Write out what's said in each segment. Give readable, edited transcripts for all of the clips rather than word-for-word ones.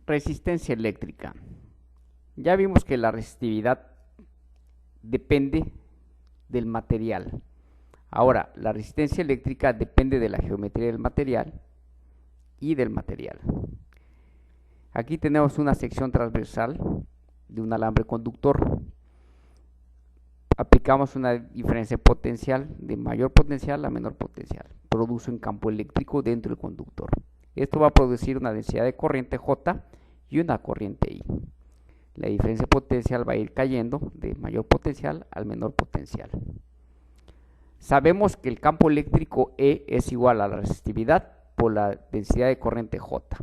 Resistencia eléctrica. Ya vimos que la resistividad depende del material. Ahora, la resistencia eléctrica depende de la geometría del material y del material. Aquí tenemos una sección transversal de un alambre conductor. Aplicamos una diferencia potencial de mayor potencial a menor potencial. Produce un campo eléctrico dentro del conductor. Esto va a producir una densidad de corriente J y una corriente I. La diferencia potencial va a ir cayendo de mayor potencial al menor potencial. Sabemos que el campo eléctrico E es igual a la resistividad por la densidad de corriente J.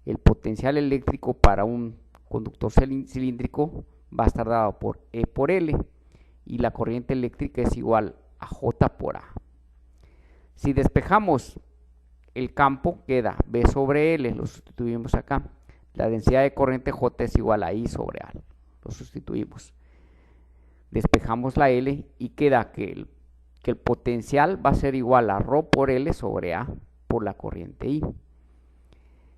El potencial eléctrico para un conductor cilíndrico va a estar dado por E por L y la corriente eléctrica es igual a J por A. Si despejamos el campo, queda B sobre L, lo sustituimos acá. La densidad de corriente J es igual a I sobre A, lo sustituimos. Despejamos la L y queda que el potencial va a ser igual a ρ por L sobre A por la corriente I.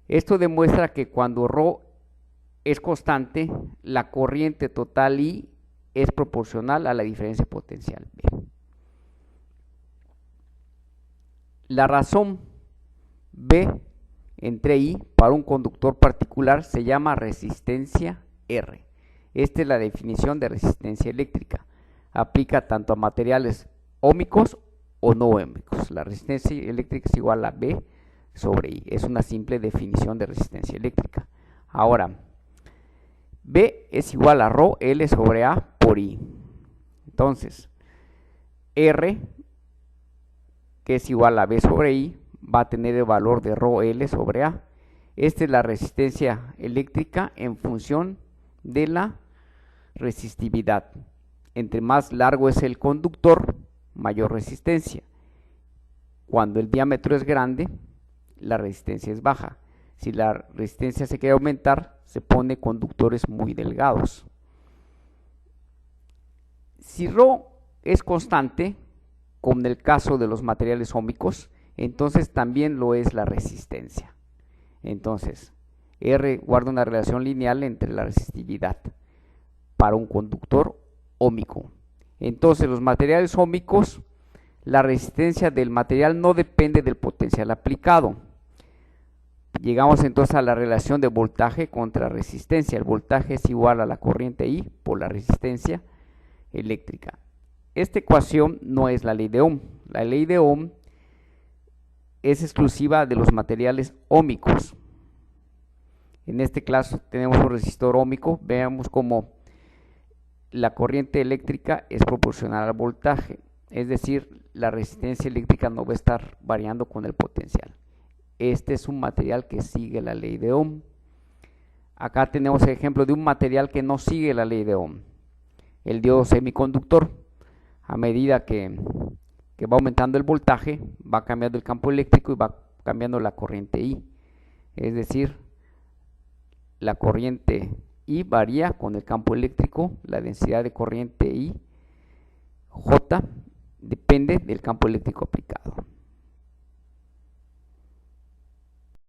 Esto demuestra que cuando ρ es constante, la corriente total I es proporcional a la diferencia potencial B. La razón B entre I para un conductor particular se llama resistencia R. Esta es la definición de resistencia eléctrica. Aplica tanto a materiales óhmicos o no óhmicos. La resistencia eléctrica es igual a B sobre I. Es una simple definición de resistencia eléctrica. Ahora, B es igual a ρ L sobre A por I. Entonces, R, que es igual a B sobre I, va a tener el valor de ρ L sobre A. Esta es la resistencia eléctrica en función de la resistividad. Entre más largo es el conductor, mayor resistencia. Cuando el diámetro es grande, la resistencia es baja. Si la resistencia se quiere aumentar, se pone conductores muy delgados. Si ρ es constante, como en el caso de los materiales óhmicos, entonces también lo es la resistencia. Entonces, R guarda una relación lineal entre la resistividad para un conductor óhmico. Entonces, los materiales óhmicos, la resistencia del material no depende del potencial aplicado. Llegamos entonces a la relación de voltaje contra resistencia. El voltaje es igual a la corriente I por la resistencia eléctrica. Esta ecuación no es la ley de Ohm. La ley de Ohm es exclusiva de los materiales óhmicos. En este caso tenemos un resistor óhmico. Veamos cómo la corriente eléctrica es proporcional al voltaje. Es decir, la resistencia eléctrica no va a estar variando con el potencial. Este es un material que sigue la ley de Ohm. Acá tenemos el ejemplo de un material que no sigue la ley de Ohm. El diodo semiconductor. A medida que va aumentando el voltaje, va cambiando el campo eléctrico y va cambiando la corriente I. Es decir, la corriente I varía con el campo eléctrico. La densidad de corriente I, J, depende del campo eléctrico aplicado.